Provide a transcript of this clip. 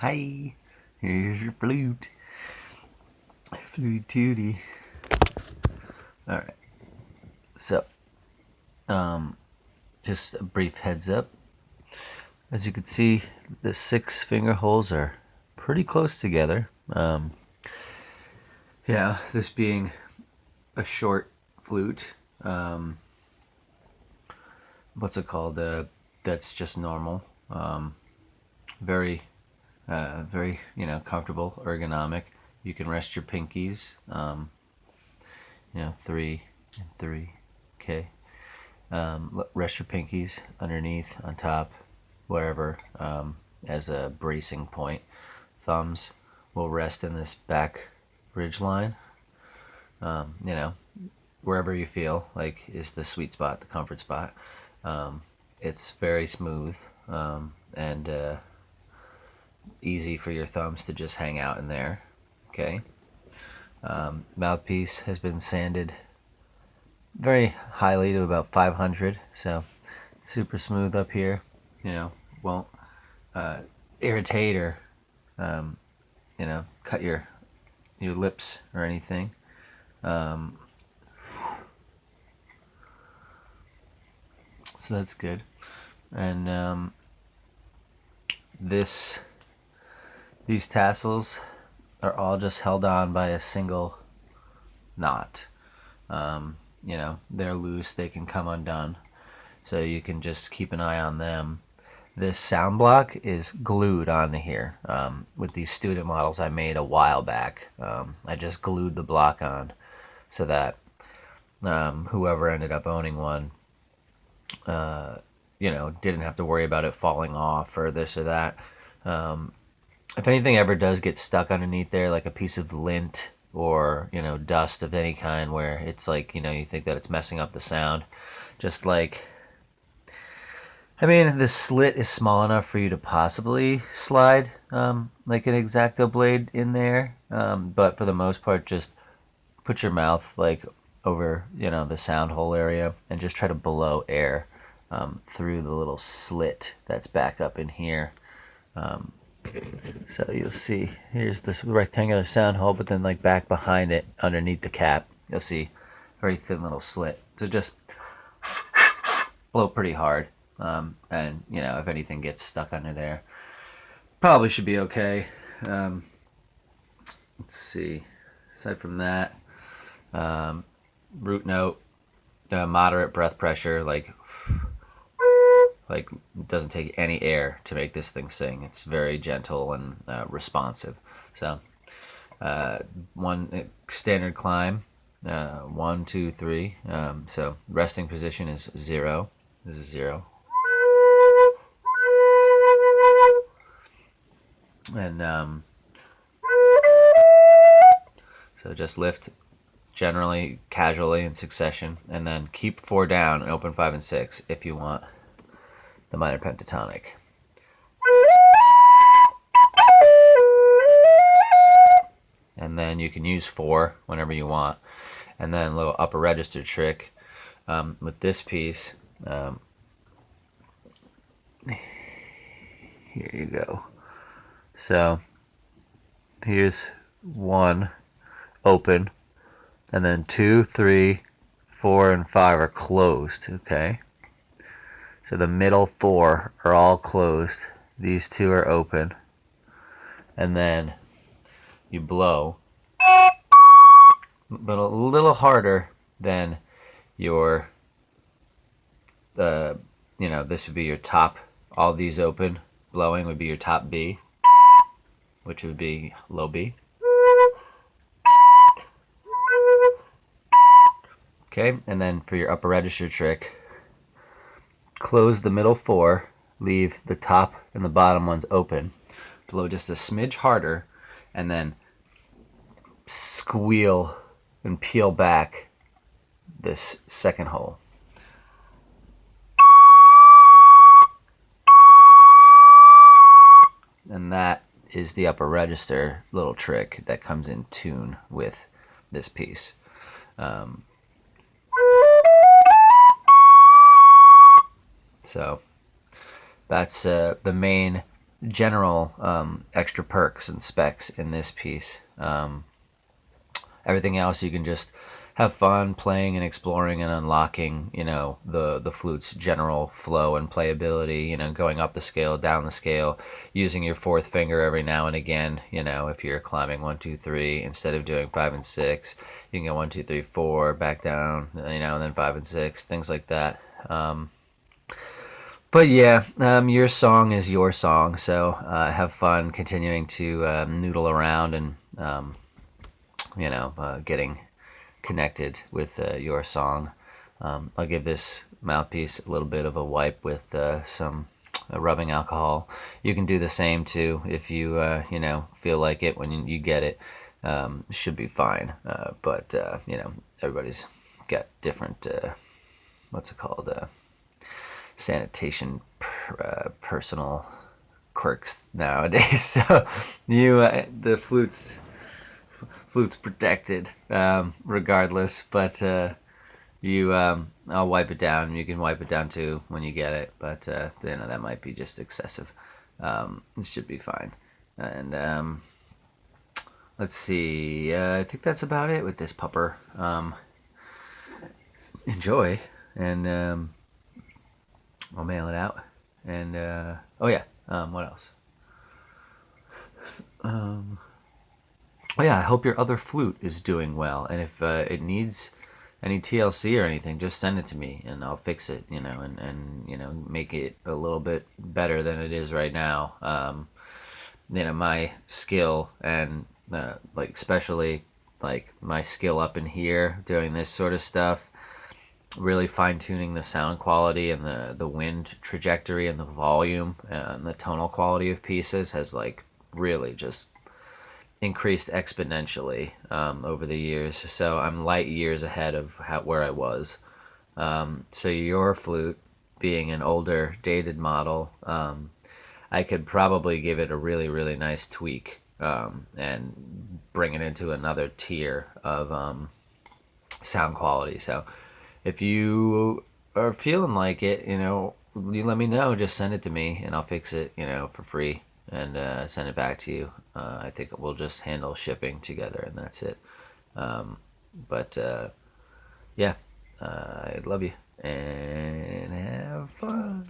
Hi, here's your flute. Flute tootie. Alright, so, just a brief heads up. As you can see, the 6 finger holes are pretty close together. This being a short flute, what's it called? That's just normal. Very, very, comfortable, ergonomic. You can rest your pinkies, 3 and 3, okay. Rest your pinkies underneath, on top, wherever, as a bracing point. Thumbs will rest in this back ridge line, wherever you feel like is the sweet spot, the comfort spot. It's very smooth, and easy for your thumbs to just hang out in there. Okay. Mouthpiece has been sanded very highly to about 500, so super smooth up here. Won't irritate or cut your lips or anything. So that's good. And these tassels are all just held on by a single knot. They're loose, they can come undone, so you can just keep an eye on them. This sound block is glued onto here. With these student models I made a while back, I just glued the block on so that whoever ended up owning one, didn't have to worry about it falling off or this or that. If anything ever does get stuck underneath there, like a piece of lint or dust of any kind, where it's like you think that it's messing up the sound, just like, the slit is small enough for you to possibly slide like an X-Acto blade in there, but for the most part, just put your mouth like over the sound hole area and just try to blow air through the little slit that's back up in here. So you'll see here's this rectangular sound hole, but then like back behind it, underneath the cap, you'll see a very thin little slit. So just blow pretty hard, and if anything gets stuck under there, probably should be okay. Let's see. Aside from that, root note, moderate breath pressure, like it doesn't take any air to make this thing sing. It's very gentle and responsive. So one standard climb, 1, 2, 3. So resting position is 0. This is 0. And so just lift generally, casually, in succession, and then keep 4 down and open 5 and 6 if you want the minor pentatonic. And then you can use 4 whenever you want. And then a little upper register trick with this piece. Here you go. So here's 1 open, and then 2, 3, 4, and 5 are closed. Okay. So the middle 4 are all closed. These 2 are open. And then you blow, but a little harder than your, this would be your top. All these open, blowing would be your top B, which would be low B. Okay, and then for your upper register trick, close the middle 4, leave the top and the bottom ones open, blow just a smidge harder, and then squeal and peel back this second hole. And that is the upper register little trick that comes in tune with this piece. So that's the main general extra perks and specs in this piece. Everything else you can just have fun playing and exploring and unlocking, the flute's general flow and playability, going up the scale, down the scale, using your fourth finger every now and again, if you're climbing 1, 2, 3, instead of doing 5 and 6, you can go 1, 2, 3, 4, back down, and then 5 and 6, things like that. But yeah, your song is your song, so have fun continuing to noodle around and getting connected with your song. I'll give this mouthpiece a little bit of a wipe with some rubbing alcohol. You can do the same too if you feel like it when you get it. Should be fine. But everybody's got different what's it called, sanitation personal quirks nowadays. So the flute's protected regardless, but I'll wipe it down. You can wipe it down too when you get it, but that might be just excessive. It should be fine. And let's see, I think that's about it with this pupper. Enjoy, and I'll mail it out. And oh yeah, what else? Oh yeah, I hope your other flute is doing well, and if it needs any TLC or anything, just send it to me, and I'll fix it. And make it a little bit better than it is right now. My skill and especially like my skill up in here doing this sort of stuff, really fine tuning the sound quality and the wind trajectory and the volume and the tonal quality of pieces has really just increased exponentially over the years. So I'm light years ahead of where I was. So your flute, being an older, dated model, I could probably give it a really, really nice tweak and bring it into another tier of sound quality. So if you are feeling like it, you let me know. Just send it to me, and I'll fix it, for free, and send it back to you. I think we'll just handle shipping together, and that's it. But yeah, I love you, and have fun.